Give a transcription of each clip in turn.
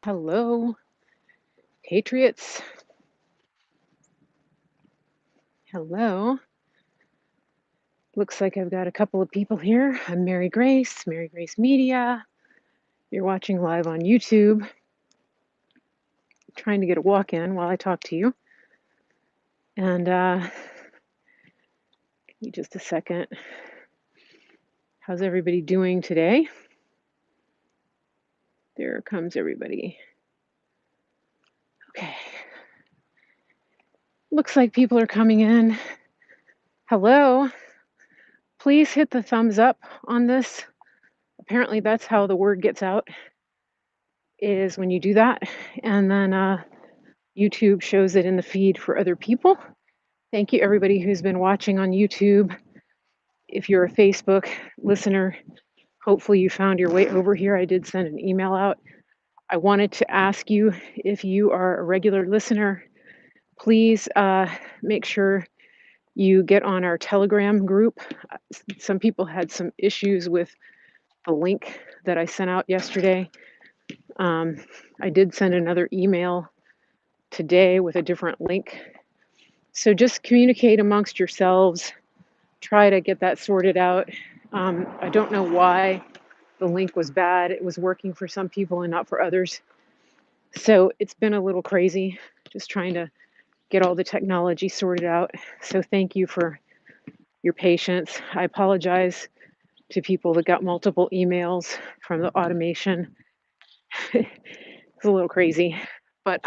Hello, Patriots. Hello. Looks like I've got a couple of people here. I'm Mary Grace Media. You're watching live on YouTube. Trying to get a walk in while I talk to you. And give me just a second. How's everybody doing today? There comes everybody. Okay. Looks like people are coming in. Hello. Please hit the thumbs up on this. Apparently, that's how the word gets out, is when you do that. And then YouTube shows it in the feed for other people. Thank you, everybody who's been watching on YouTube. If you're a Facebook listener, hopefully you found your way over here. I did send an email out. I wanted to ask you, if you are a regular listener, please make sure you get on our Telegram group. Some people had some issues with the link that I sent out yesterday. I did send another email today with a different link. So just communicate amongst yourselves. Try to get that sorted out. I don't know why the link was bad. It was working for some people and not for others. So it's been a little crazy just trying to get all the technology sorted out. So thank you for your patience. I apologize to people that got multiple emails from the automation. It's a little crazy. But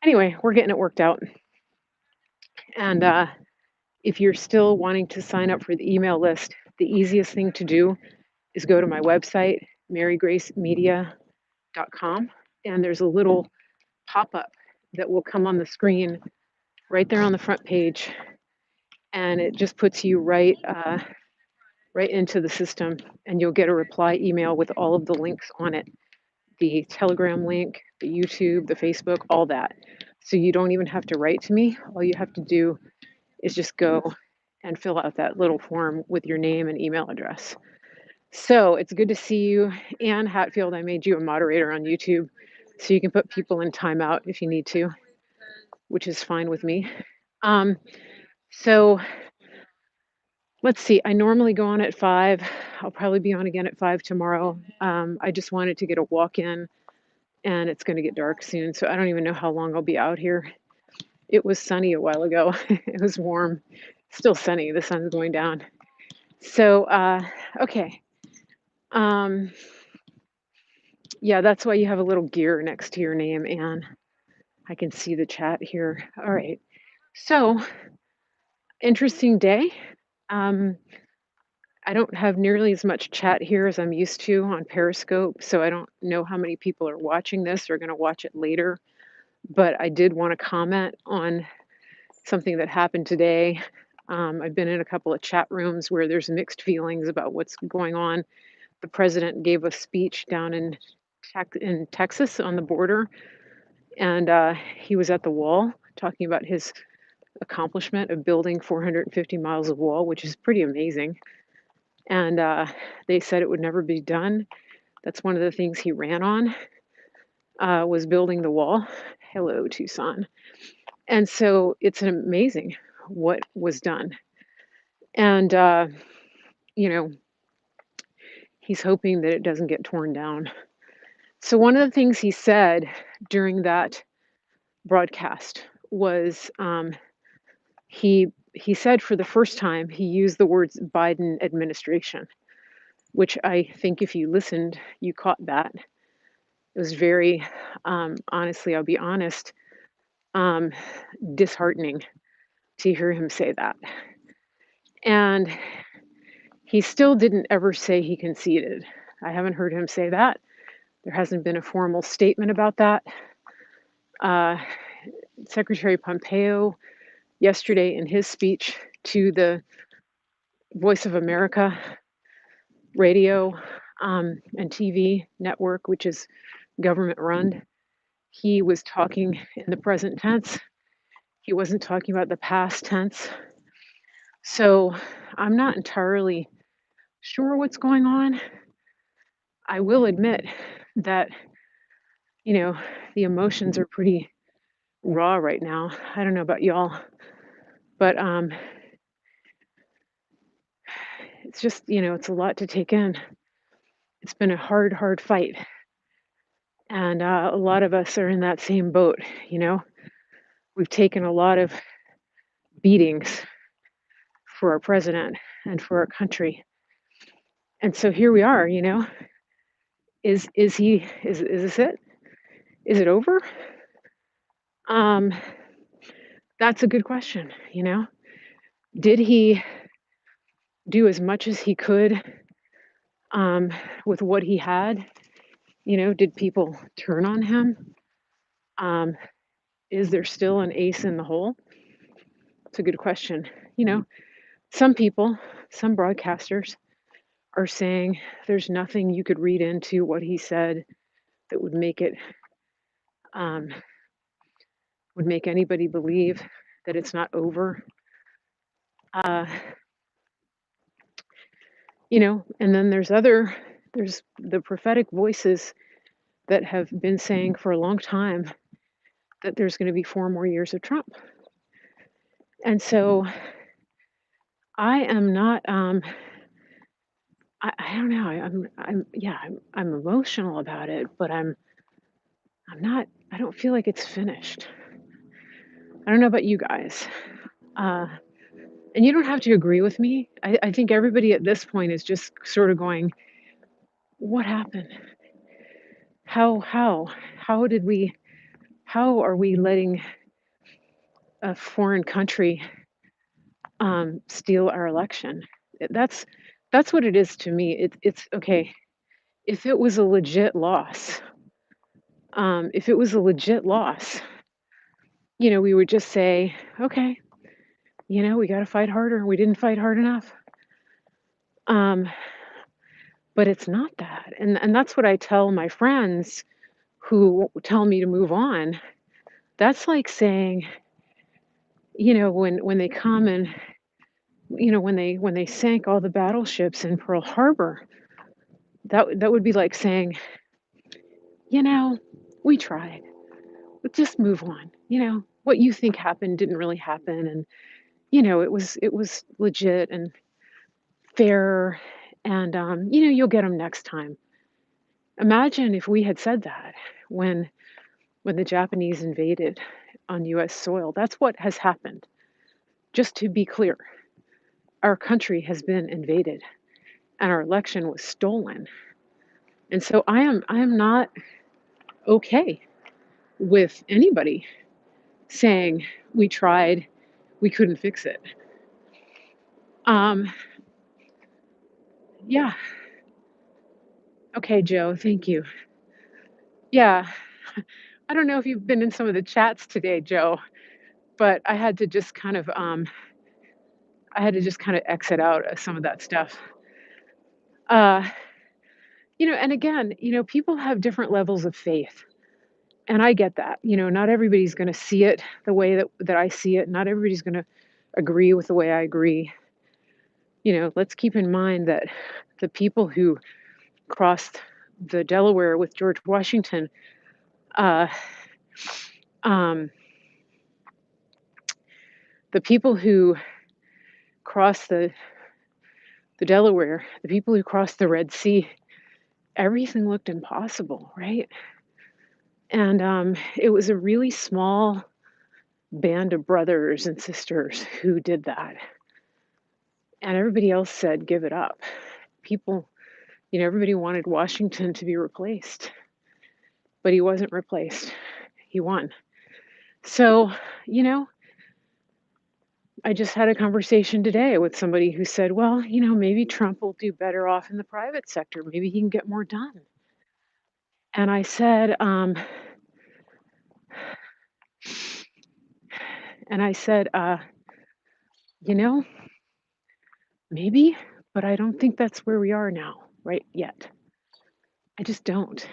anyway, we're getting it worked out. And if you're still wanting to sign up for the email list, the easiest thing to do is go to my website, marygracemedia.com, and there's a little pop-up that will come on the screen right there on the front page, and it just puts you right into the system, and you'll get a reply email with all of the links on it, the Telegram link, the YouTube, the Facebook, all that. So you don't even have to write to me. All you have to do is just go and fill out that little form with your name and email address. So it's good to see you. Ann Hatfield, I made you a moderator on YouTube so you can put people in timeout if you need to, which is fine with me. So let's see, I normally go on at 5. I'll probably be on again at 5 tomorrow. I just wanted to get a walk in, and it's going to get dark soon, so I don't even know how long I'll be out here. It was sunny a while ago. It was warm. Still sunny. The sun's going down. So, okay. Yeah, that's why you have a little gear next to your name, Anne. I can see the chat here. All right. So, interesting day. Um, I don't have nearly as much chat here as I'm used to on Periscope, so I don't know how many people are watching this or going to watch it later. But I did want to comment on something that happened today. I've been in a couple of chat rooms where there's mixed feelings about what's going on. The president gave a speech down in Texas on the border, and he was at the wall talking about his accomplishment of building 450 miles of wall, which is pretty amazing. And they said it would never be done. That's one of the things he ran on, was building the wall. Hello, Tucson. And so it's amazing what was done. And, you know, he's hoping that it doesn't get torn down. So one of the things he said during that broadcast was he said for the first time he used the words Biden administration, which I think if you listened, you caught that. It was very, honestly, I'll be honest, um, disheartening to hear him say that. And he still didn't ever say he conceded. I haven't heard him say that. There hasn't been a formal statement about that. Secretary Pompeo, yesterday in his speech to the Voice of America radio and TV network, which is government run, he was talking in the present tense. He wasn't talking about the past tense. So I'm not entirely sure what's going on. I will admit that you know, the emotions are pretty raw right now. I don't know about y'all, but it's just, it's a lot to take in. It's been a hard, hard fight. And a lot of us are in that same boat, you know. We've taken a lot of beatings for our president and for our country. And so here we are, is this it? Is it over? Um, that's a good question, Did he do as much as he could um, with what he had? Did people turn on him? Um, is there still an ace in the hole? It's a good question. You know, some people, some broadcasters are saying there's nothing you could read into what he said that um, would make anybody believe that it's not over. Uh, and then there's the prophetic voices that have been saying for a long time that there's going to be 4 more years of Trump. And so I am not, I don't know. I'm emotional about it, but I'm not, I don't feel like it's finished. I don't know about you guys. Uh, and you don't have to agree with me. I think everybody at this point is just sort of going, what happened? How did we, how are we letting a foreign country steal our election? That's what it is to me. It's okay. If it was a legit loss, if it was a legit loss, we would just say, okay, we got to fight harder. We didn't fight hard enough. Um, but it's not that, and that's what I tell my friends who tell me to move on. That's like saying, when they come and when they sank all the battleships in Pearl Harbor, that would be like saying, you know, we tried, but just move on. What you think happened didn't really happen, and it was legit and fair, and you'll get them next time. Imagine if we had said that when the Japanese invaded on U.S. soil. That's what has happened. Just to be clear, our country has been invaded, and our election was stolen. And so I am not okay with anybody saying we tried, we couldn't fix it. Um, yeah. Okay, Joe, thank you. Yeah. I don't know if you've been in some of the chats today, Joe, but I had to just kind of exit out of some of that stuff. Uh, and again, people have different levels of faith. And I get that. Not everybody's going to see it the way that I see it. Not everybody's going to agree with the way I agree. Let's keep in mind that the people who crossed the Delaware with George Washington, uh, um, the people who crossed the Delaware, the people who crossed the Red Sea, everything looked impossible, right? And it was a really small band of brothers and sisters who did that. And everybody else said, give it up. People, everybody wanted Washington to be replaced, but he wasn't replaced. He won. So, I just had a conversation today with somebody who said, well, maybe Trump will do better off in the private sector. Maybe he can get more done. And I said, you know, maybe, but I don't think that's where we are now, right yet. I just don't.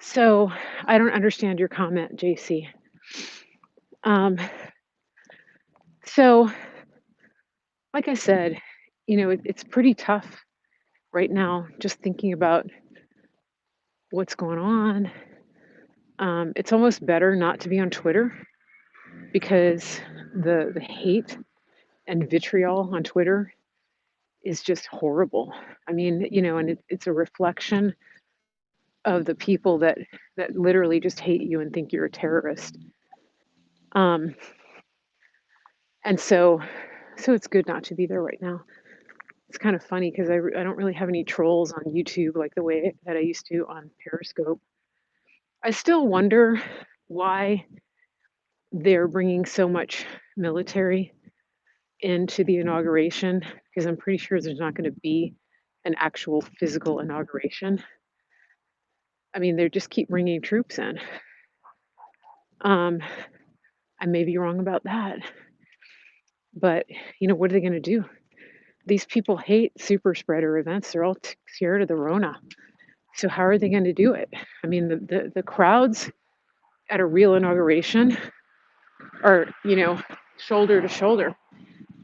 So I don't understand your comment, JC. So, like I said, it's pretty tough right now just thinking about what's going on. It's almost better not to be on Twitter because the hate and vitriol on Twitter is just horrible. I mean, and it's a reflection of the people that literally just hate you and think you're a terrorist. Um, and so it's good not to be there right now. It's kind of funny because I don't really have any trolls on YouTube like the way that I used to on Periscope. I still wonder why they're bringing so much military into the inauguration because I'm pretty sure there's not going to be an actual physical inauguration. I mean, they just keep bringing troops in. Um, I may be wrong about that, but what are they going to do? These people hate super spreader events. They're all scared of the Rona. So how are they going to do it? I mean, the crowds at a real inauguration are, shoulder to shoulder.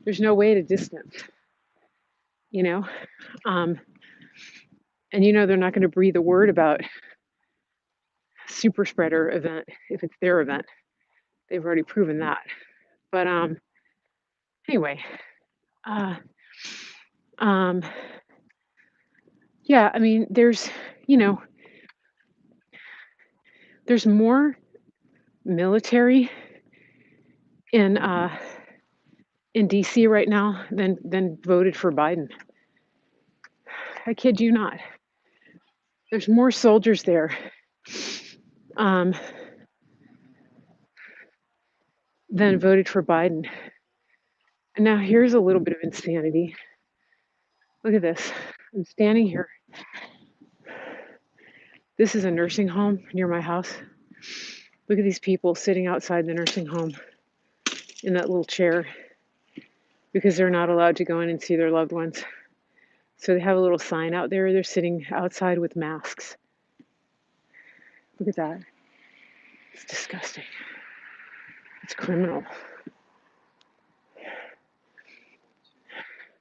There's no way to distance, you know? Um, and they're not going to breathe a word about super spreader event if it's their event. They've already proven that. But anyway, uh, um, yeah, I mean, you know, there's more military in DC right now than voted for Biden. I kid you not. There's more soldiers there um, than voted for Biden. And now here's a little bit of insanity. Look at this. I'm standing here. This is a nursing home near my house. Look at these people sitting outside the nursing home in that little chair because they're not allowed to go in and see their loved ones. So they have a little sign out there. They're sitting outside with masks. Look at that. It's disgusting. It's criminal.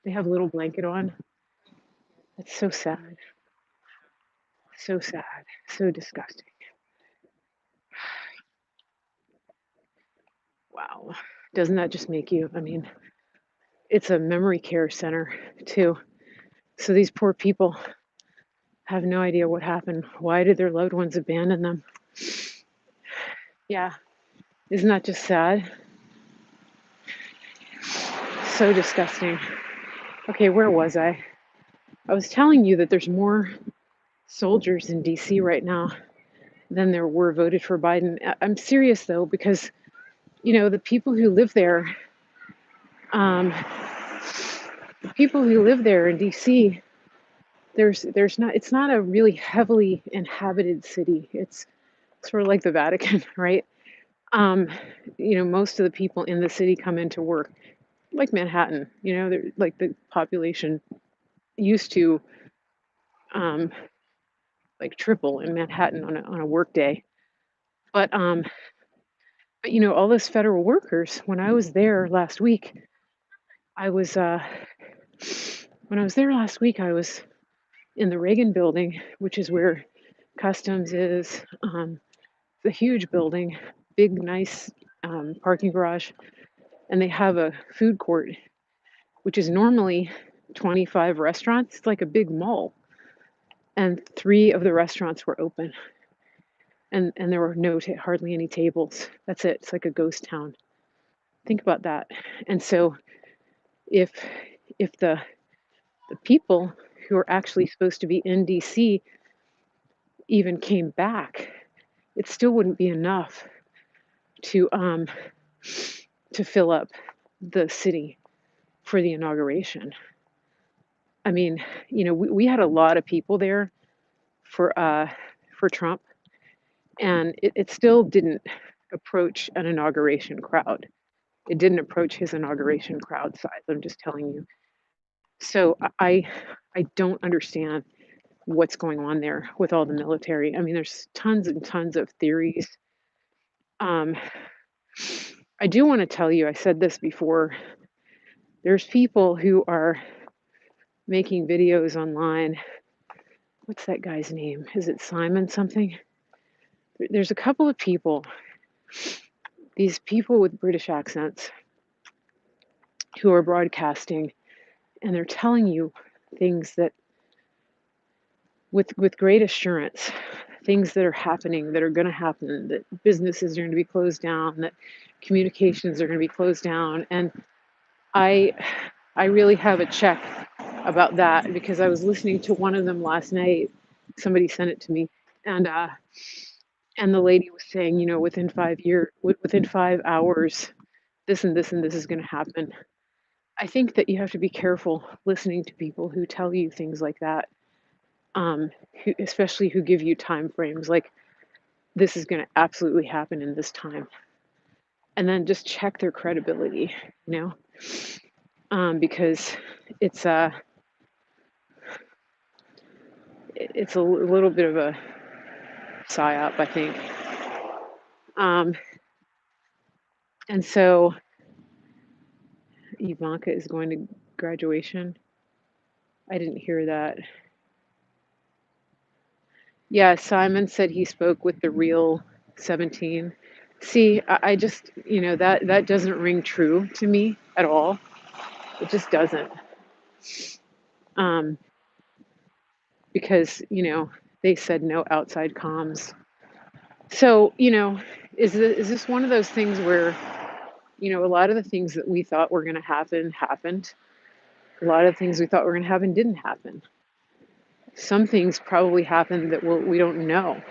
They have a little blanket on. It's so sad. So sad. So disgusting. Wow. Doesn't that just make you? I mean, it's a memory care center too. So these poor people have no idea what happened. Why did their loved ones abandon them? Yeah. Isn't that just sad? So disgusting. Okay, where was I? I was telling you that there's more soldiers in DC right now than there were voted for Biden. I'm serious though, because the um, people who live there in DC, there's not. It's not a really heavily inhabited city. It's sort of like the Vatican, right? Um, most of the people in the city come into work, like Manhattan. They're like the population used to um, like triple in Manhattan on a work day. But all those federal workers. When I was there last week, I was when I was there last week, I was in the Reagan building, which is where customs is. It's a huge building, big, nice parking garage, and they have a food court, which is normally 25 restaurants. It's like a big mall, and 3 of the restaurants were open, and there were hardly any tables. That's it. It's like a ghost town. Think about that. And so if the people who are actually supposed to be in DC even came back, it still wouldn't be enough to fill up the city for the inauguration. I mean, we had a lot of people there for Trump, and it still didn't approach an inauguration crowd. It didn't approach his inauguration crowd size. I'm just telling you. So I don't understand what's going on there with all the military. I mean, there's tons and tons of theories. Um, I do want to tell you, I said this before, there's people who are making videos online. What's that guy's name? Is it Simon something? There's a couple of people, these people with British accents, who are broadcasting, and they're telling you things that, with great assurance, things that are happening, that are going to happen, that businesses are going to be closed down, that communications are going to be closed down. And I I really have a check about that because I was listening to one of them last night. Somebody sent it to me, and the lady was saying, within 5 hours, this and this and this is going to happen. I think that you have to be careful listening to people who tell you things like that, especially who give you time frames like this is going to absolutely happen in this time, and then just check their credibility, you know, because it's a it's a little bit of a psyop, I think. Um, and so Ivanka is going to graduation. I didn't hear that. Yeah, Simon said he spoke with the real 17. See, I just, that doesn't ring true to me at all. It just doesn't. Um, because, they said no outside comms. So, is this one of those things where, a lot of the things that we thought were going to happen happened. A lot of things we thought were going to happen didn't happen. Some things probably happened that we don't know.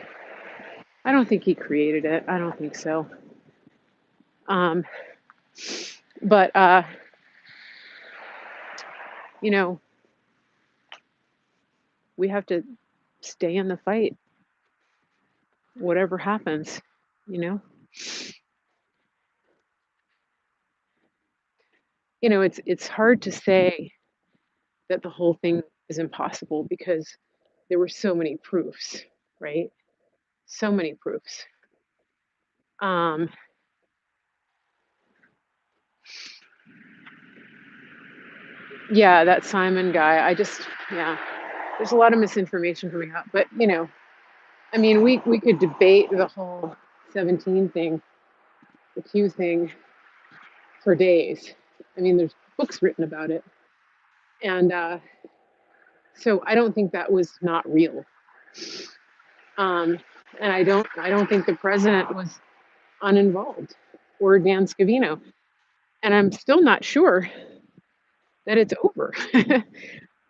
I don't think he created it. I don't think so. Um, but you know, we have to stay in the fight, whatever happens. You know, it's hard to say that the whole thing is impossible because there were so many proofs, right? So many proofs. Um, yeah, that Simon guy. Yeah, there's a lot of misinformation coming out, but I mean, we could debate the whole 17 thing, the Q thing, for days. I mean, there's books written about it, and so I don't think that was not real. Um, and I don't think the president was uninvolved, or Dan Scavino, and I'm still not sure that it's over.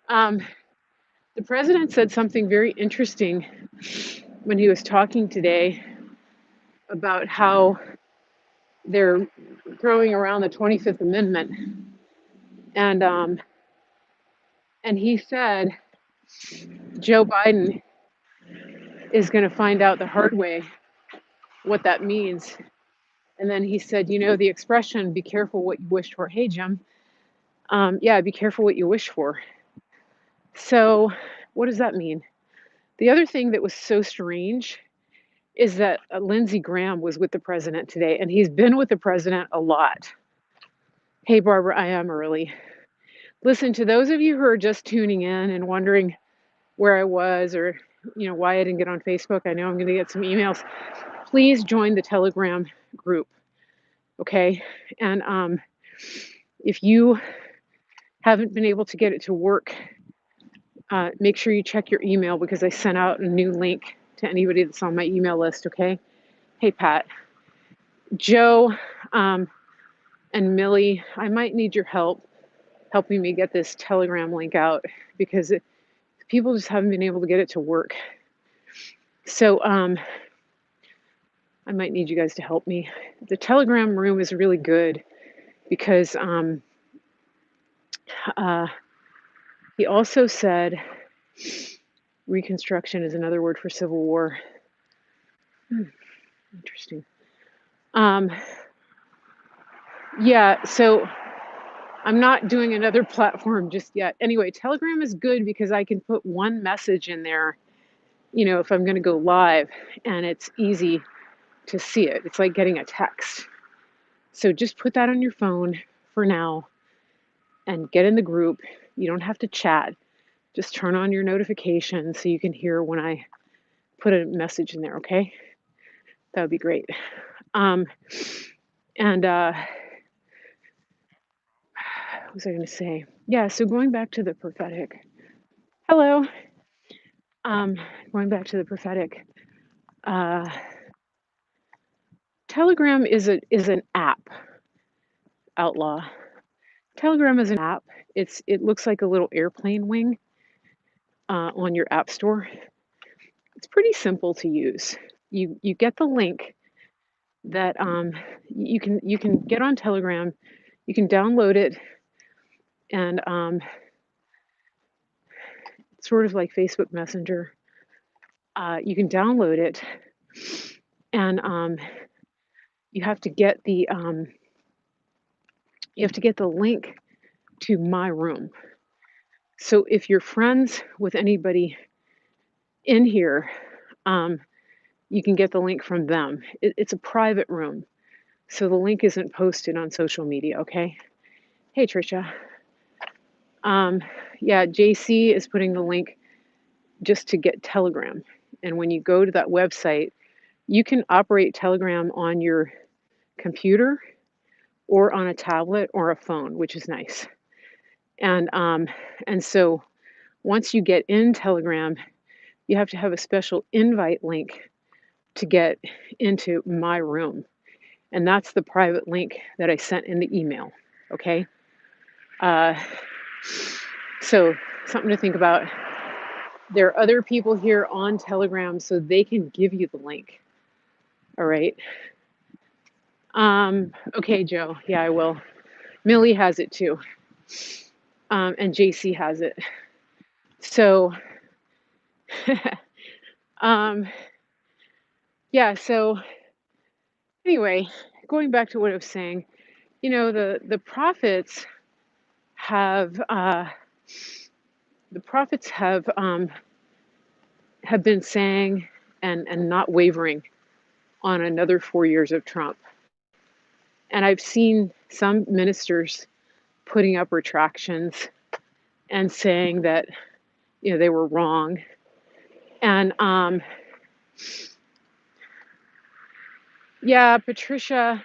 um, the president said something very interesting when he was talking today about how they're throwing around the 25th Amendment, and he said Joe Biden is going to find out the hard way what that means. And then he said, the expression, be careful what you wish for. Hey, Jim. Yeah, be careful what you wish for. So, what does that mean? The other thing that was so strange is that Lindsey Graham was with the president today, and he's been with the president a lot. Hey, Barbara, I am early. Listen, to those of you who are just tuning in and wondering where I was, or why I didn't get on Facebook, I know I'm going to get some emails. Please join the Telegram group, okay? And if you haven't been able to get it to work, make sure you check your email because I sent out a new link to anybody that's on my email list, okay? Hey, Pat. Joe and Millie, I might need your help helping me get this Telegram link out because people just haven't been able to get it to work. So I might need you guys to help me. The Telegram room is really good because he also said Reconstruction is another word for Civil War. Interesting. Yeah, so I'm not doing another platform just yet. Anyway, Telegram is good because I can put one message in there, if I'm going to go live, and it's easy to see it. It's like getting a text. So just put that on your phone for now and get in the group. You don't have to chat. Just turn on your notifications so you can hear when I put a message in there, okay? That would be great. Um, and what was I going to say? Yeah, so going back to the prophetic. Hello. Um, Going back to the prophetic. Uh, Telegram is an app, Outlaw. Telegram is an app. It looks like a little airplane wing on your app store. It's pretty simple to use. You get the link that you can get on Telegram. You can download it, and it's sort of like Facebook Messenger. You can download it, and you have to get the link to my room. So if you're friends with anybody in here, you can get the link from them. It's a private room, so the link isn't posted on social media. Okay. Hey, Trisha. Yeah, JC is putting the link just to get Telegram, and when you go to that website, you can operate Telegram on your computer or on a tablet or a phone, which is nice. And so once you get in Telegram, you have to have a special invite link to get into my room. And that's the private link that I sent in the email. Okay. So something to think about. There are other people here on Telegram, so they can give you the link. All right. Okay, Joe. Yeah, I will. Millie has it too. And JC has it. So, yeah, so anyway, going back to what I was saying, the prophets have have been saying and not wavering on another 4 years of Trump. And I've seen some ministers putting up retractions and saying that they were wrong. And yeah, Patricia,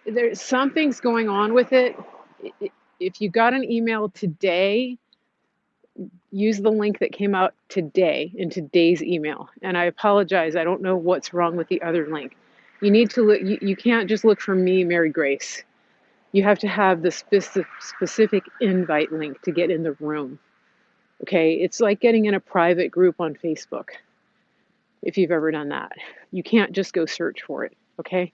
there's something's going on with it. If you got an email today, use the link that came out today in today's email. And I apologize, I don't know what's wrong with the other link. You need to look, you can't just look for me, Mary Grace. You have to have the specific invite link to get in the room. Okay, it's like getting in a private group on Facebook. If you've ever done that, you can't just go search for it. Okay.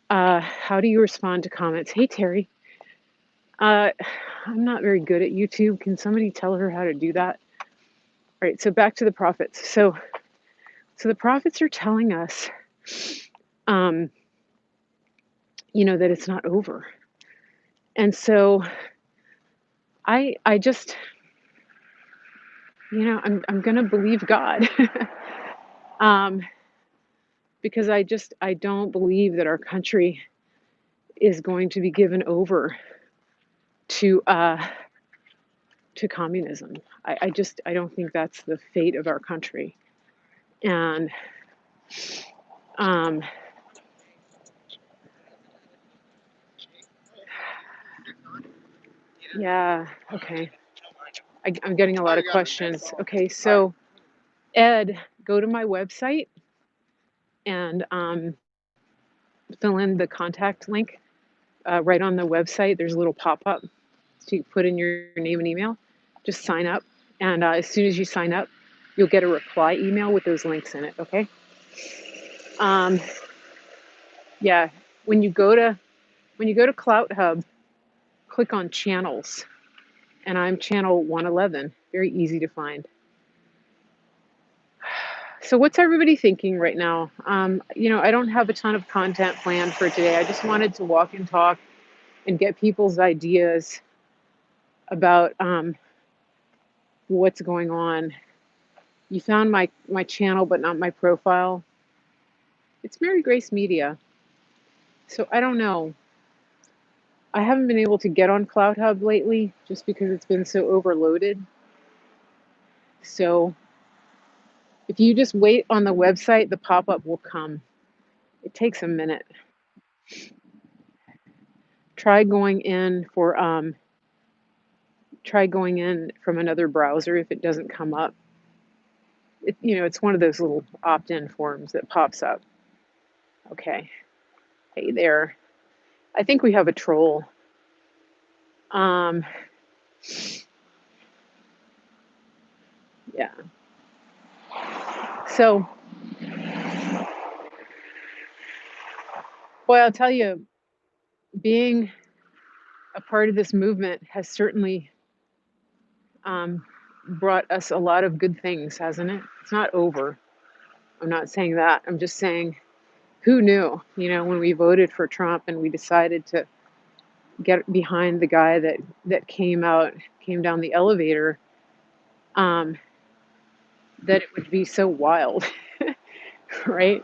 How do you respond to comments? Hey, Terry. I'm not very good at YouTube. Can somebody tell her how to do that? All right, so back to the prophets. So the prophets are telling us, that it's not over. And so I just, I'm gonna believe God, because I don't believe that our country is going to be given over to communism. I don't think that's the fate of our country. And yeah, okay. I'm getting a lot of questions. Okay, so Ed, go to my website and fill in the contact link right on the website. There's a little pop-up, so you put in your name and email. Just sign up, and as soon as you sign up, you'll get a reply email with those links in it. Okay. Yeah. When you go to CloutHub, click on channels, and I'm channel 111. Very easy to find. So what's everybody thinking right now? I don't have a ton of content planned for today. I just wanted to walk and talk and get people's ideas about what's going on. You found my channel, but not my profile. It's Mary Grace Media. So I don't know. I haven't been able to get on CloutHub lately just because it's been so overloaded. So If you just wait on the website, the pop-up will come. It takes a minute. Try going in for try going in from another browser if it doesn't come up. It's one of those little opt-in forms that pops up. Okay. Hey there. I think we have a troll. Um, yeah. So, boy, I'll tell you, being a part of this movement has certainly um, brought us a lot of good things, hasn't it? It's not over. I'm not saying that. I'm just saying, who knew? When we voted for Trump and we decided to get behind the guy that came down the elevator, um, that it would be so wild, right?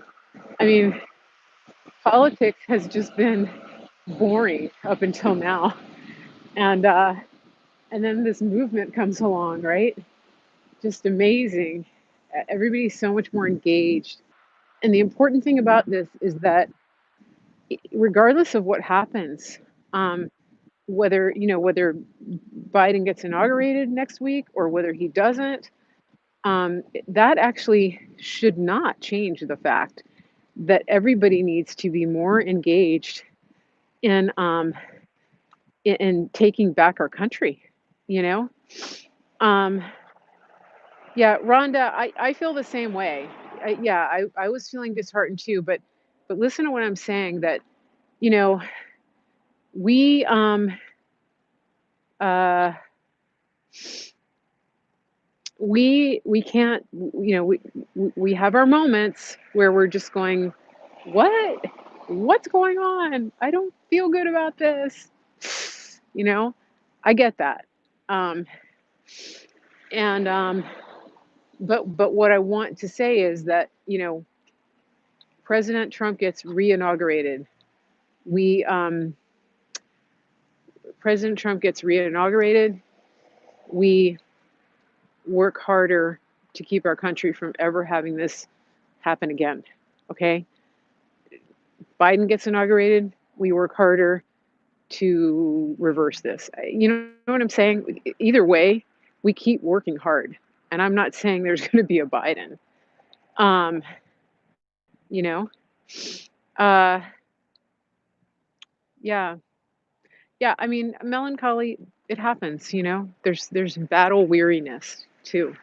I mean, politics has just been boring up until now, and then this movement comes along, right? Just amazing. Everybody's so much more engaged, and the important thing about this is that regardless of what happens, um, whether Biden gets inaugurated next week or whether he doesn't, that actually should not change the fact that everybody needs to be more engaged in in taking back our country. You know, um, yeah, Rhonda, I feel the same way. I was feeling disheartened too, but listen to what I'm saying. That you know we uh, we can't we have our moments where we're just going, what's going on? I don't feel good about this. you know I get that. um and but what I want to say is that President Trump gets reinaugurated. We President Trump gets reinaugurated. We work harder to keep our country from ever having this happen again. Okay? Biden gets inaugurated, we work harder to reverse this. You know what I'm saying? Either way, we keep working hard. And I'm not saying there's going to be a Biden. Um, you know, uh, yeah, yeah. I mean, melancholy. It happens. There's battle weariness too,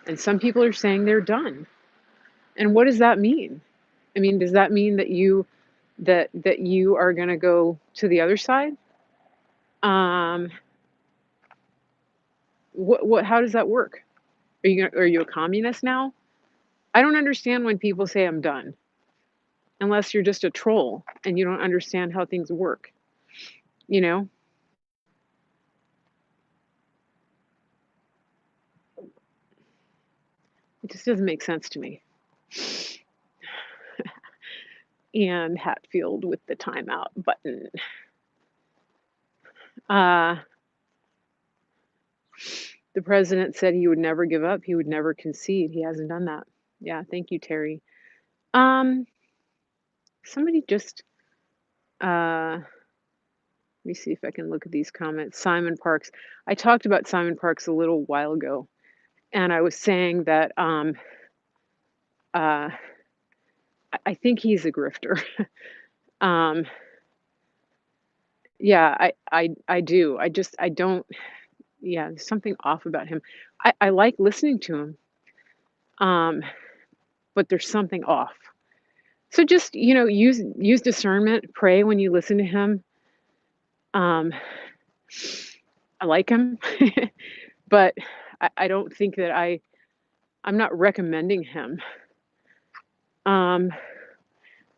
and some people are saying they're done. And what does that mean? I mean, does that mean that you are going to go to the other side? Um, what? How does that work? Are you a communist now? I don't understand when people say I'm done, unless you're just a troll and you don't understand how things work. You know, it just doesn't make sense to me. And Hatfield with the timeout button. Uh, the president said he would never give up. He would never concede. He hasn't done that. Yeah, thank you, Terry. Um, Somebody just let me see if I can look at these comments. Simon Parks. I talked about Simon Parks a little while ago, and I was saying that uh, I think he's a grifter. um, yeah, I do. I don't. Yeah, there's something off about him. I like listening to him, um, but there's something off. So just use discernment. Pray when you listen to him. Um, I like him, but I don't think that I'm not recommending him. Um,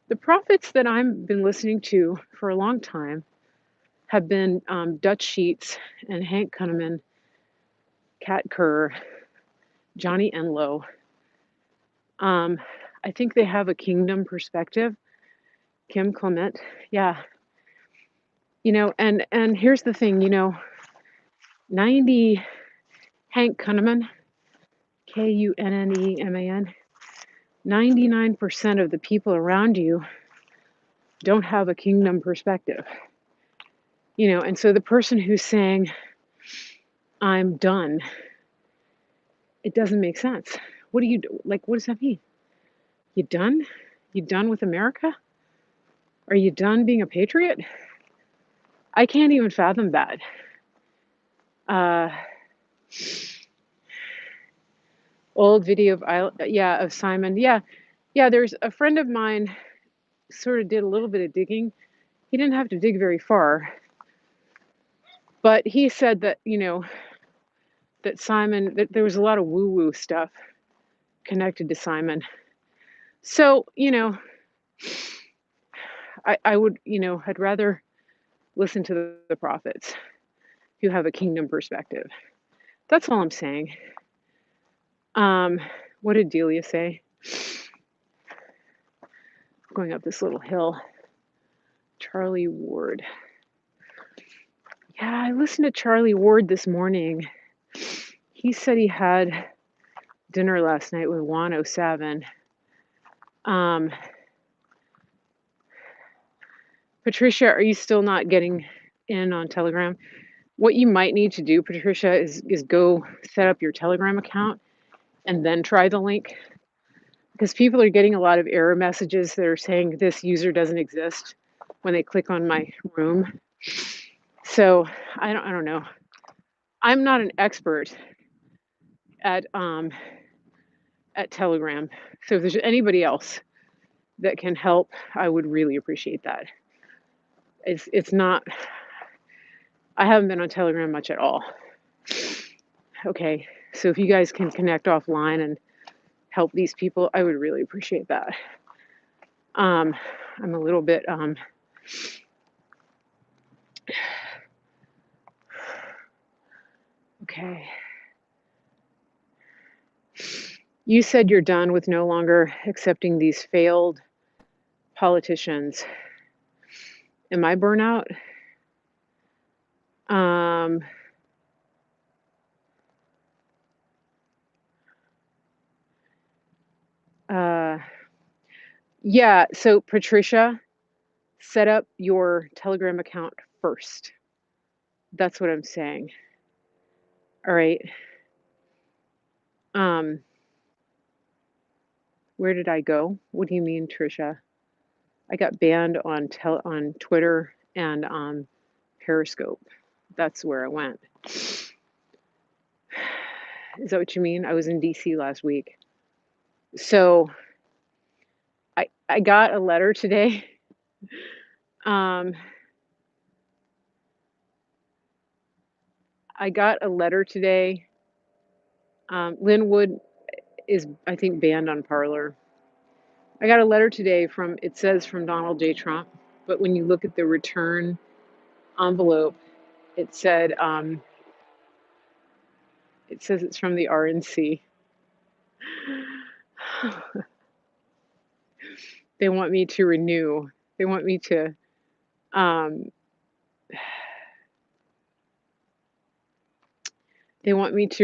the prophets that I've been listening to for a long time have been Dutch Sheets and Hank Kunneman, Kat Kerr, Johnny Enlow. I think they have a kingdom perspective. Kim Clement, yeah. And here's the thing, 90 Hank Kunneman, Kunneman. 99% of the people around you don't have a kingdom perspective. And so the person who's saying, I'm done, it doesn't make sense. What do you do? Like, what does that mean? You done? You done with America? Are you done being a patriot? I can't even fathom that. Old video of Simon. Yeah, there's a friend of mine sort of did a little bit of digging. He didn't have to dig very far, but he said that, that Simon, that there was a lot of woo-woo stuff connected to Simon. So, I would, I'd rather listen to the prophets who have a kingdom perspective. That's all I'm saying. What did Delia say? Going up this little hill. Charlie Ward. Yeah, I listened to Charlie Ward this morning. He said he had dinner last night with 107. Patricia, are you still not getting in on Telegram? What you might need to do, Patricia, is go set up your Telegram account and then try the link, because people are getting a lot of error messages that are saying this user doesn't exist when they click on my room. So I don't know. I'm not an expert at Telegram. So if there's anybody else that can help, I would really appreciate that. It's not, I haven't been on Telegram much at all. Okay, so if you guys can connect offline and help these people, I would really appreciate that. I'm a little bit okay. You said you're done with no longer accepting these failed politicians. Am I burnout? Yeah, so Patricia, set up your Telegram account first. That's what I'm saying. All right. Where did I go? What do you mean, Trisha? I got banned on Twitter and Periscope. That's where I went. Is that what you mean? I was in DC last week. So I got a letter today. I got a letter today. Linwood is, I think, banned on Parler. I got a letter today it says from Donald J. Trump, but when you look at the return envelope, it says it's from the RNC. They want me to renew. They want me to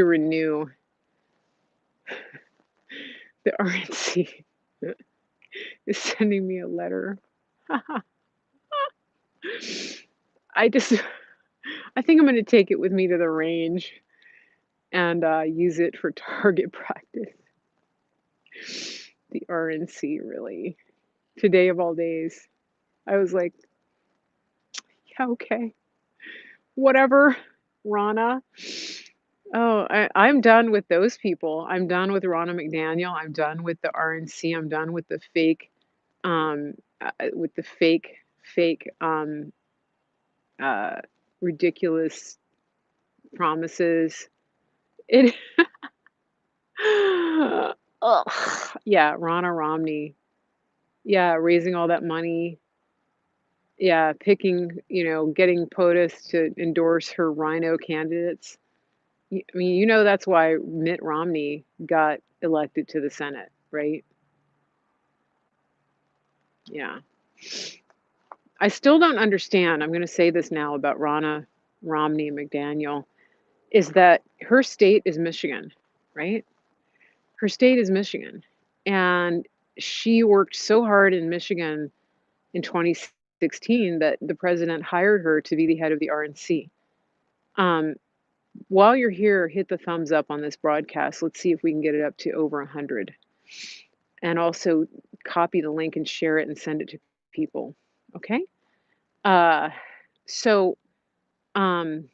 renew. The RNC is sending me a letter. I think I'm going to take it with me to the range and use it for target practice. The RNC, really. Today of all days. I was like, yeah, okay. Whatever, Ronna. Oh, I'm done with those people. I'm done with Ronna McDaniel. I'm done with the RNC. I'm done with the fake, ridiculous promises. It, ugh, yeah, Ronna Romney. Yeah, raising all that money. Yeah, picking, getting POTUS to endorse her rhino candidates. I mean, that's why Mitt Romney got elected to the Senate, right? Yeah. I still don't understand. I'm going to say this now about Ronna Romney McDaniel, is that her state is Michigan, right? Her state is Michigan, and she worked so hard in Michigan in 2016 that the president hired her to be the head of the RNC. Um, while you're here, hit the thumbs up on this broadcast. Let's see if we can get it up to over 100. And also copy the link and share it and send it to people. Okay? Uh, so um,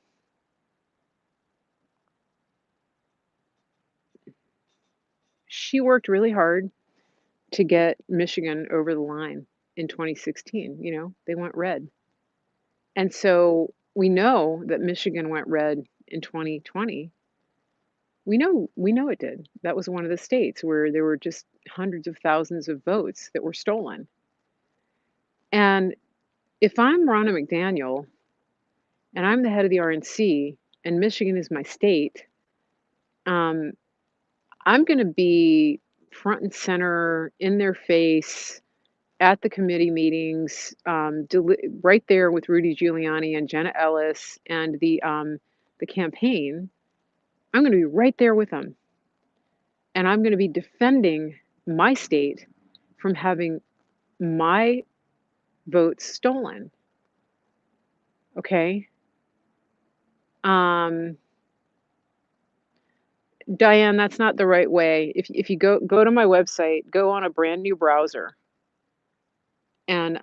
she worked really hard to get Michigan over the line in 2016. They went red. And so we know that Michigan went red in 2020. We know it did. That was one of the states where there were just hundreds of thousands of votes that were stolen. And if I'm Ronna McDaniel and I'm the head of the RNC and Michigan is my state, um, I'm going to be front and center in their face at the committee meetings, right there with Rudy Giuliani and Jenna Ellis and the campaign. I'm going to be right there with them, and I'm going to be defending my state from having my votes stolen. Okay. Um, Diane, that's not the right way. If you go to my website, go on a brand new browser, and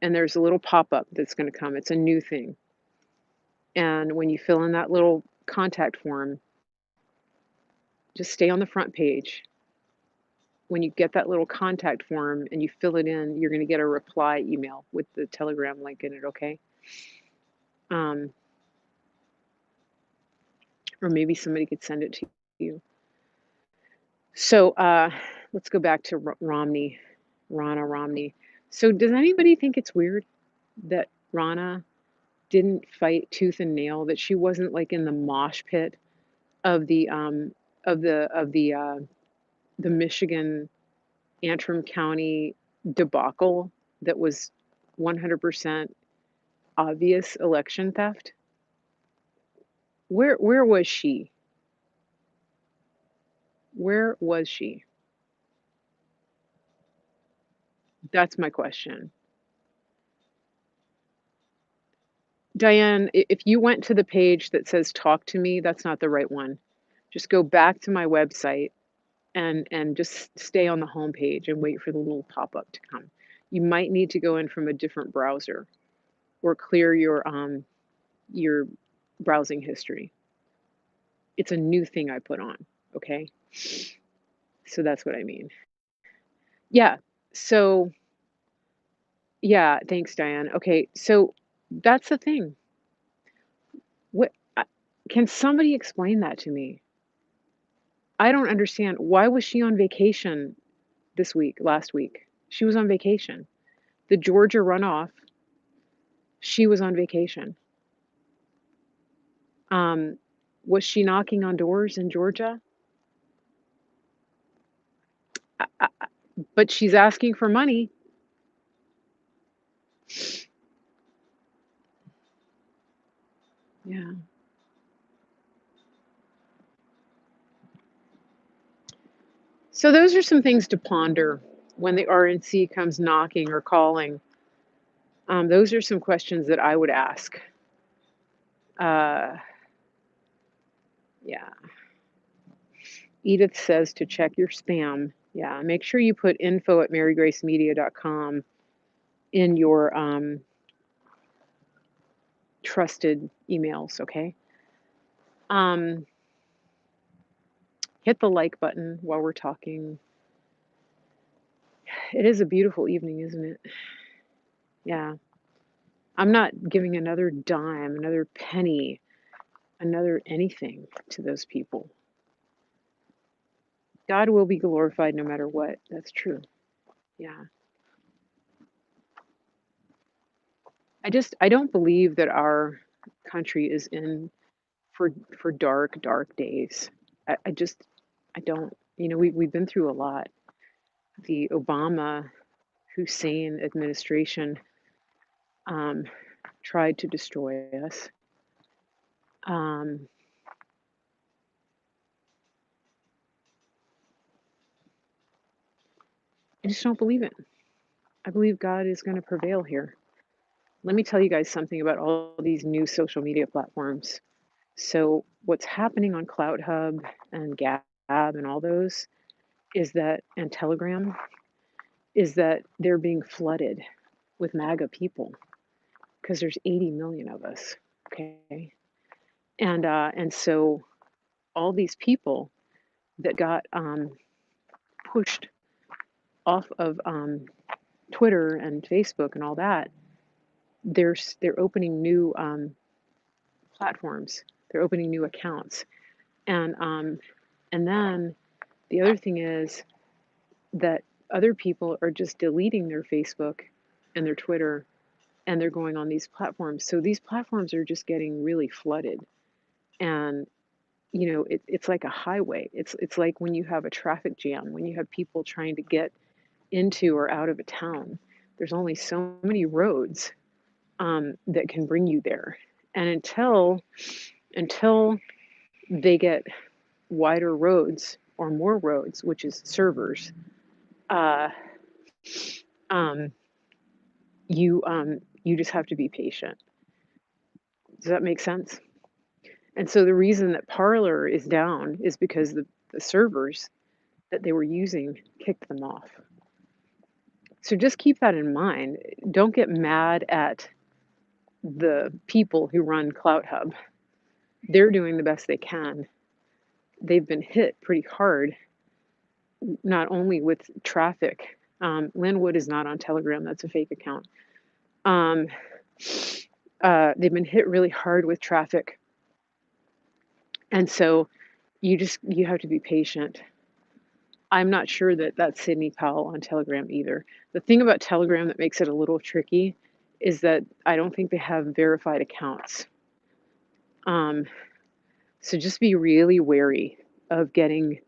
there's a little pop-up that's going to come. It's a new thing. And when you fill in that little contact form, just stay on the front page. When you get that little contact form and you fill it in, you're going to get a reply email with the Telegram link in it, okay? Um, or maybe somebody could send it to you. So let's go back to Romney, Ronna Romney. So does anybody think it's weird that Ronna didn't fight tooth and nail, that she wasn't like in the mosh pit of the Michigan Antrim County debacle that was 100% obvious election theft? Where was she? Where was she? That's my question. Diane, if you went to the page that says talk to me, that's not the right one. Just go back to my website and just stay on the home page and wait for the little pop-up to come. You might need to go in from a different browser or clear your browsing history. It's a new thing I put on, okay? So that's what I mean. Yeah. So yeah, thanks, Diane. Okay, so that's the thing. What can somebody explain that to me? I don't understand. Why was she on vacation last week? She was on vacation. The Georgia runoff, she was on vacation. Um, was she knocking on doors in Georgia? I, but she's asking for money. Yeah. So those are some things to ponder when the RNC comes knocking or calling. Those are some questions that I would ask. Uh, yeah. Edith says to check your spam. Yeah, make sure you put info@marygracemedia.com in your trusted emails, okay? Um, hit the like button while we're talking. It is a beautiful evening, isn't it? Yeah. I'm not giving another dime, another penny, another anything to those people. God will be glorified no matter what. That's true. Yeah. I don't believe that our country is in for dark days. I just I don't. We've been through a lot. The Obama Hussein administration um, tried to destroy us. Um, I just don't believe it. I believe God is going to prevail here. Let me tell you guys something about all these new social media platforms. So, what's happening on CloutHub and Gab and all those is that, and Telegram, is that they're being flooded with MAGA people because there's 80 million of us. Okay. And so all these people that got pushed off of Twitter and Facebook and all that, they're opening new platforms. They're opening new accounts, and and then the other thing is that other people are just deleting their Facebook and their Twitter, and they're going on these platforms. So these platforms are just getting really flooded, and it's like a highway. It's like when you have a traffic jam, when you have people trying to get into or out of a town. There's only so many roads that can bring you there, and until they get wider roads or more roads, which is servers, uh, um, you just have to be patient. Does that make sense? And so the reason that Parler is down is because the servers that they were using kicked them off. So just keep that in mind. Don't get mad at the people who run CloutHub. They're doing the best they can. They've been hit pretty hard, not only with traffic. Lynn Wood is not on Telegram. That's a fake account. Um, they've been hit really hard with traffic. And so you have to be patient. I'm not sure that that's Sidney Powell on Telegram either. The thing about Telegram that makes it a little tricky is that I don't think they have verified accounts. Um, so just be really wary of getting,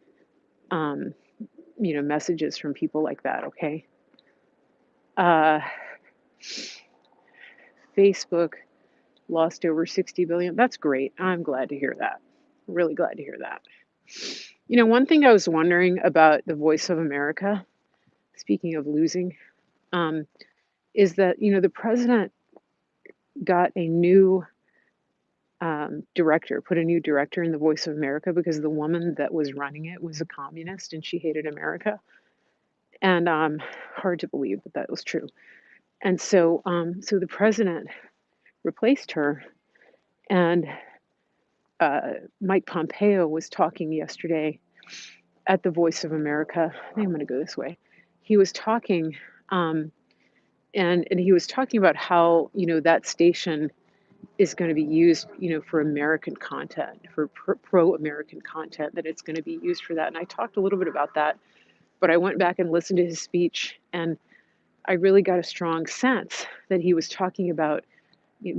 um, messages from people like that. Okay. Uh, Facebook lost over 60 billion. That's great. I'm glad to hear that. Really glad to hear that. One thing I was wondering about the Voice of America, speaking of losing, um, is that the president got a new director, put a new director in the Voice of America because the woman that was running it was a communist and she hated America. And hard to believe that that was true. And so the president replaced her, and Mike Pompeo was talking yesterday at the Voice of America. I think I'm going to go this way. He was talking, and he was talking about how that station is going to be used, for American content, for pro-American content, that it's going to be used for that. And I talked a little bit about that, but I went back and listened to his speech, and I really got a strong sense that he was talking about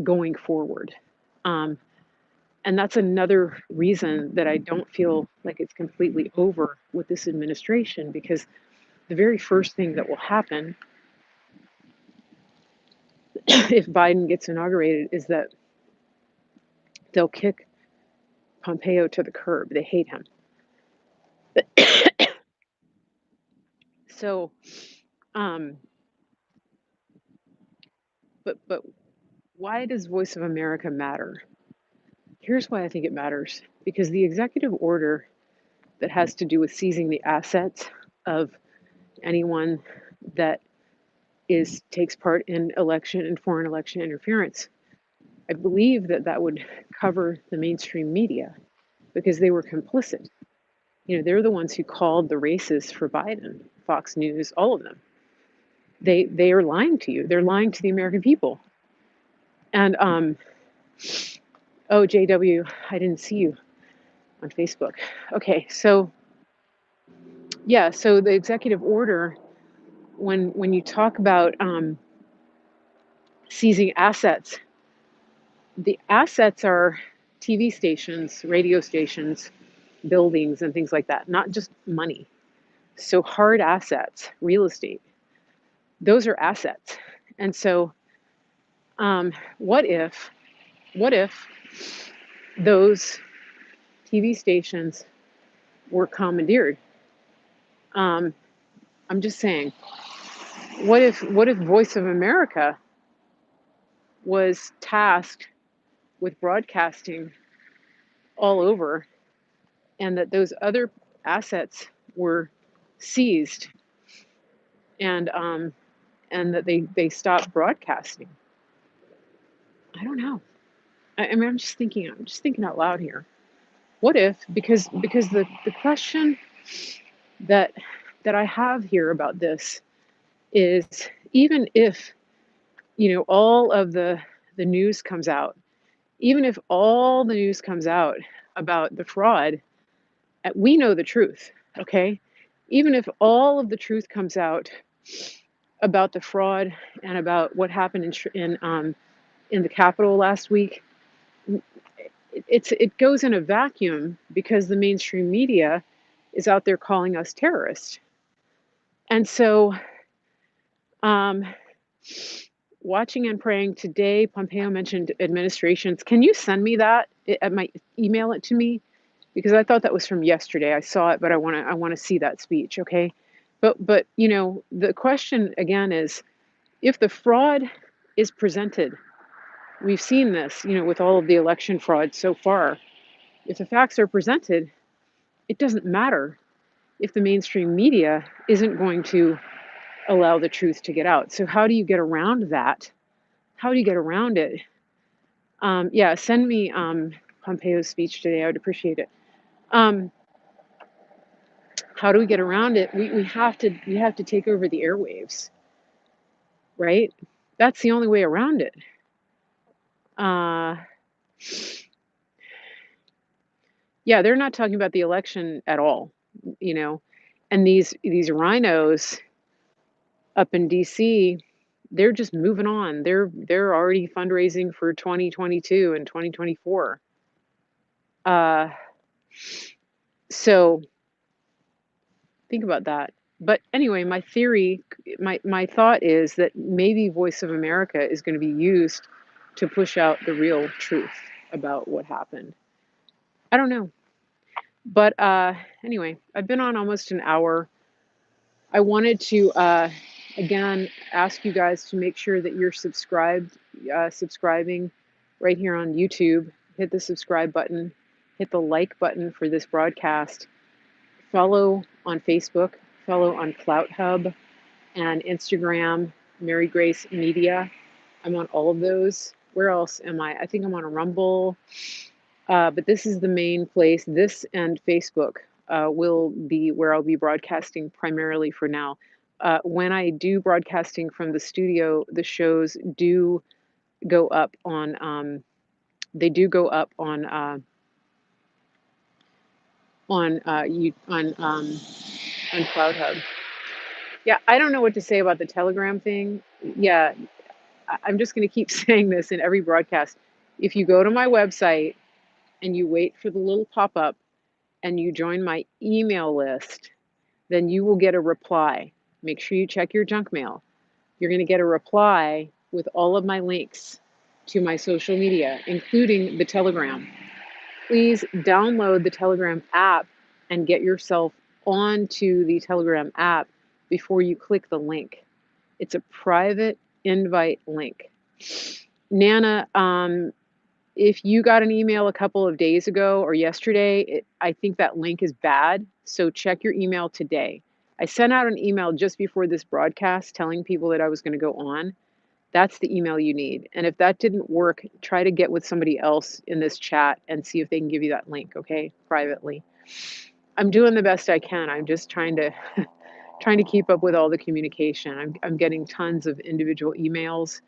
going forward. Um, and that's another reason that I don't feel like it's completely over with this administration, because the very first thing that will happen if Biden gets inaugurated is that they'll kick Pompeo to the curb. They hate him. So, um, but why does Voice of America matter? Here's why I think it matters. Because the executive order that has to do with seizing the assets of anyone that takes part in election and foreign election interference, I believe that that would cover the mainstream media because they were complicit. They're the ones who called the races for Biden, Fox News, all of them. They are lying to you. They're lying to the American people. And oh, JW, I didn't see you on Facebook. Okay, so yeah, so the executive order, when you talk about seizing assets, the assets are TV stations, radio stations, buildings, and things like that, not just money. So hard assets, real estate, those are assets. And so, what if those TV stations were commandeered? Um, I'm just saying, what if Voice of America was tasked with broadcasting all over, and that those other assets were seized, and that they stopped broadcasting? I don't know. I mean, I'm just thinking out loud here. What if, because the question that I have here about this is, even if, all of the news comes out, even if all the news comes out about the fraud, we know the truth, okay? Even if all of the truth comes out about the fraud and about what happened in the Capitol last week, it goes in a vacuum because the mainstream media is out there calling us terrorists. And so, um, watching and praying today, Pompeo mentioned administrations. Can you send me that? Email it to me, because I thought that was from yesterday. I saw it, but I want to see that speech. Okay, but the question again is, if the fraud is presented, we've seen this, with all of the election fraud so far. If the facts are presented, it doesn't matter if the mainstream media isn't going to allow the truth to get out. So how do you get around that? How do you get around it? Yeah, send me Pompeo's speech today. I would appreciate it. Um, how do we get around it? We have to take over the airwaves, right? That's the only way around it. Uh, yeah, they're not talking about the election at all, you know. And these rhinos up in DC, they're just moving on. They're already fundraising for 2022 and 2024. Uh, so think about that. But anyway, my thought is that maybe Voice of America is going to be used to push out the real truth about what happened. I don't know. But anyway, I've been on almost an hour. I wanted to again ask you guys to make sure that you're subscribing right here on YouTube. Hit the subscribe button, hit the like button for this broadcast. Follow on Facebook, follow on Clout Hub and Instagram, Mary Grace Media. I'm on all of those. Where else am I? I think I'm on a Rumble. But this is the main place. This and Facebook will be where I'll be broadcasting primarily for now. When I do broadcasting from the studio, the shows do go up on. They do go up on Cloud Hub. Yeah, I don't know what to say about the Telegram thing. Yeah, I'm just going to keep saying this in every broadcast. If you go to my website and you wait for the little pop up and you join my email list, then you will get a reply. Make sure you check your junk mail. You're going to get a reply with all of my links to my social media, including the Telegram. Please download the Telegram app and get yourself onto the Telegram app before you click the link. It's a private invite link. Nana, if you got an email a couple of days ago or yesterday, I think that link is bad. So check your email today. I sent out an email just before this broadcast telling people that I was going to go on. That's the email you need. And if that didn't work, try to get with somebody else in this chat and see if they can give you that link, okay? Privately. I'm doing the best I can. I'm just trying to trying to keep up with all the communication. I'm getting tons of individual emails,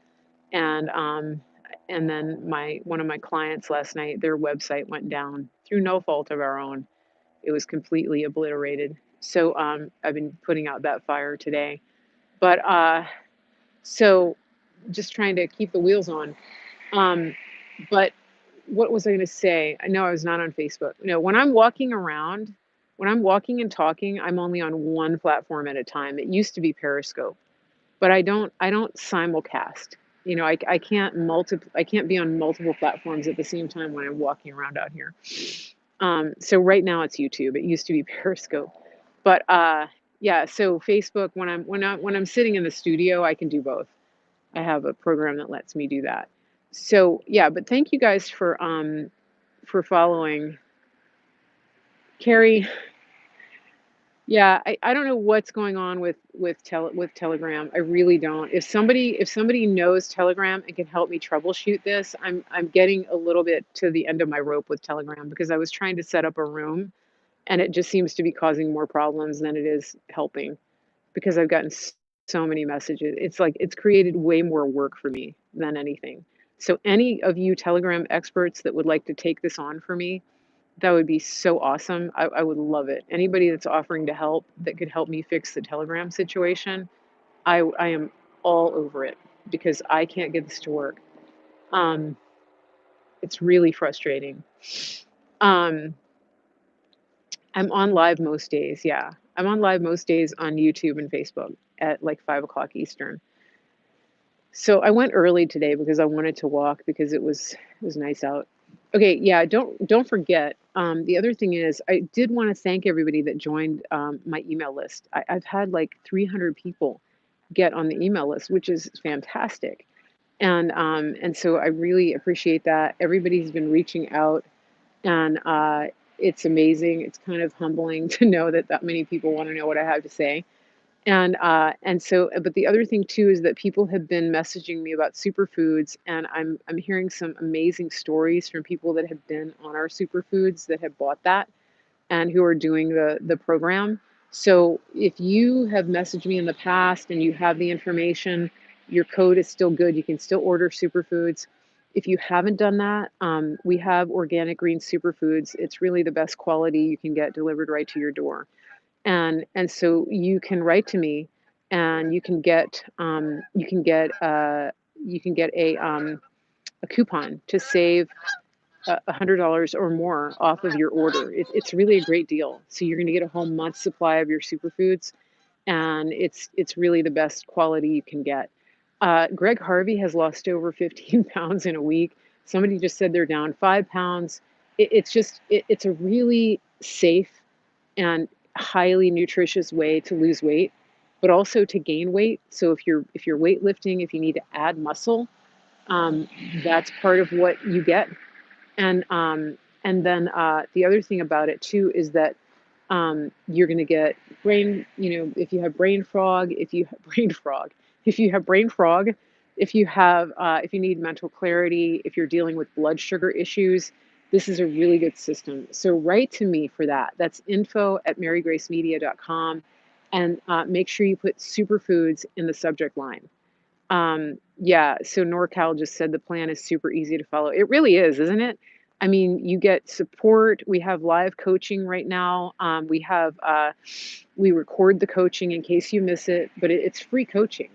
and then one of my clients last night, their website went down through no fault of our own. It was completely obliterated. So I've been putting out that fire today. But so just trying to keep the wheels on. But what was I going to say? I know I was not on Facebook. No, when I'm walking around, when I'm walking and talking, I'm only on one platform at a time. It used to be Periscope, but I don't simulcast. I can't be on multiple platforms at the same time when I'm walking around out here. So right now it's YouTube. It used to be Periscope, but Yeah, so Facebook, when I'm sitting in the studio, I can do both. I have a program that lets me do that. So, yeah, but thank you guys for following. Carrie, yeah, I don't know what's going on with Telegram. I really don't. If somebody knows Telegram and can help me troubleshoot this, I'm getting a little bit to the end of my rope with Telegram because I was trying to set up a room and it just seems to be causing more problems than it is helping because I've gotten so many messages. It's like it's created way more work for me than anything. So any of you Telegram experts that would like to take this on for me, that would be so awesome. I would love it. Anybody that's offering to help that could help me fix the Telegram situation, I am all over it because I can't get this to work. Um, it's really frustrating. Um, I'm on live most days. Yeah, I'm on live most days on YouTube and Facebook at like 5 o'clock Eastern. So I went early today because I wanted to walk because it was nice out. Okay, yeah, don't forget. The other thing is, I did want to thank everybody that joined my email list. I've had like 300 people get on the email list, which is fantastic, and so I really appreciate that. Everybody's been reaching out, and it's amazing. It's kind of humbling to know that that many people want to know what I have to say. And so, but the other thing too is that people have been messaging me about superfoods, and I'm hearing some amazing stories from people that have been on our superfoods that have bought that and who are doing the program. So if you have messaged me in the past and you have the information, your code is still good. You can still order superfoods. If you haven't done that, we have organic green superfoods. It's really the best quality you can get delivered right to your door, and so you can write to me and you can get a coupon to save $100 or more off of your order. It's really a great deal. So you're going to get a whole month's supply of your superfoods, and it's really the best quality you can get. Greg Harvey has lost over 15 pounds in a week. Somebody just said they're down 5 pounds. It's a really safe and highly nutritious way to lose weight, but also to gain weight. So if you're weightlifting, if you need to add muscle, um, that's part of what you get. And then the other thing about it too is that you're going to get if you have brain frog, if you have brain frog, if you have brain frog, if you need mental clarity, if you're dealing with blood sugar issues, this is a really good system. So write to me for that. That's info@marygracemedia.com, and make sure you put superfoods in the subject line. Yeah, so NorCal just said the plan is super easy to follow. It really is, isn't it? I mean, you get support. We have live coaching right now. We record the coaching in case you miss it, but it's free coaching.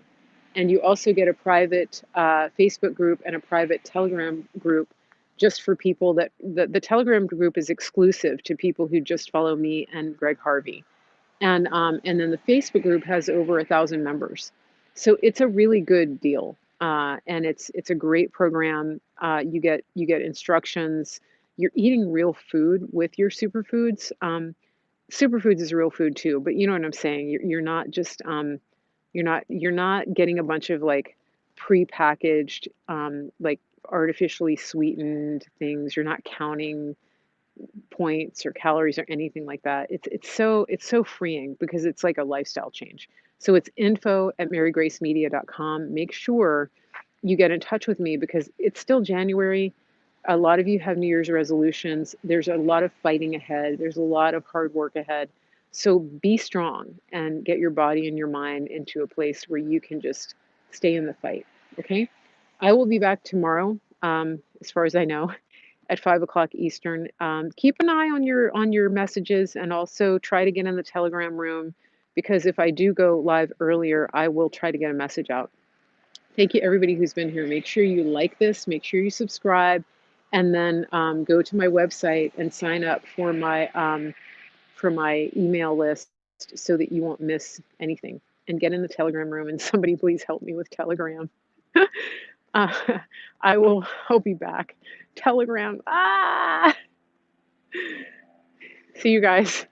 And you also get a private Facebook group and a private Telegram group just for people the Telegram group is exclusive to people who just follow me and Greg Harvey, and then the Facebook group has over 1,000 members. So it's a really good deal, and it's a great program. You get instructions. You're eating real food with your superfoods. Superfoods is real food too, but you know what I'm saying. You're not just you're not getting a bunch of like prepackaged like artificially sweetened things. You're not counting points or calories or anything like that. It's so freeing because it's like a lifestyle change. So it's info@marygracemedia.com. Make sure you get in touch with me because it's still January. A lot of you have New Year's resolutions. There's a lot of fighting ahead. There's a lot of hard work ahead. So be strong and get your body and your mind into a place where you can just stay in the fight. Okay. I will be back tomorrow, as far as I know, at 5 o'clock Eastern. Keep an eye on your messages and also try to get in the Telegram room because if I do go live earlier, I will try to get a message out. Thank you, everybody who's been here. Make sure you like this, make sure you subscribe, and then go to my website and sign up for my email list so that you won't miss anything. And get in the Telegram room. And somebody please help me with Telegram. uh, I'll be back. Telegram. Ah! See you guys.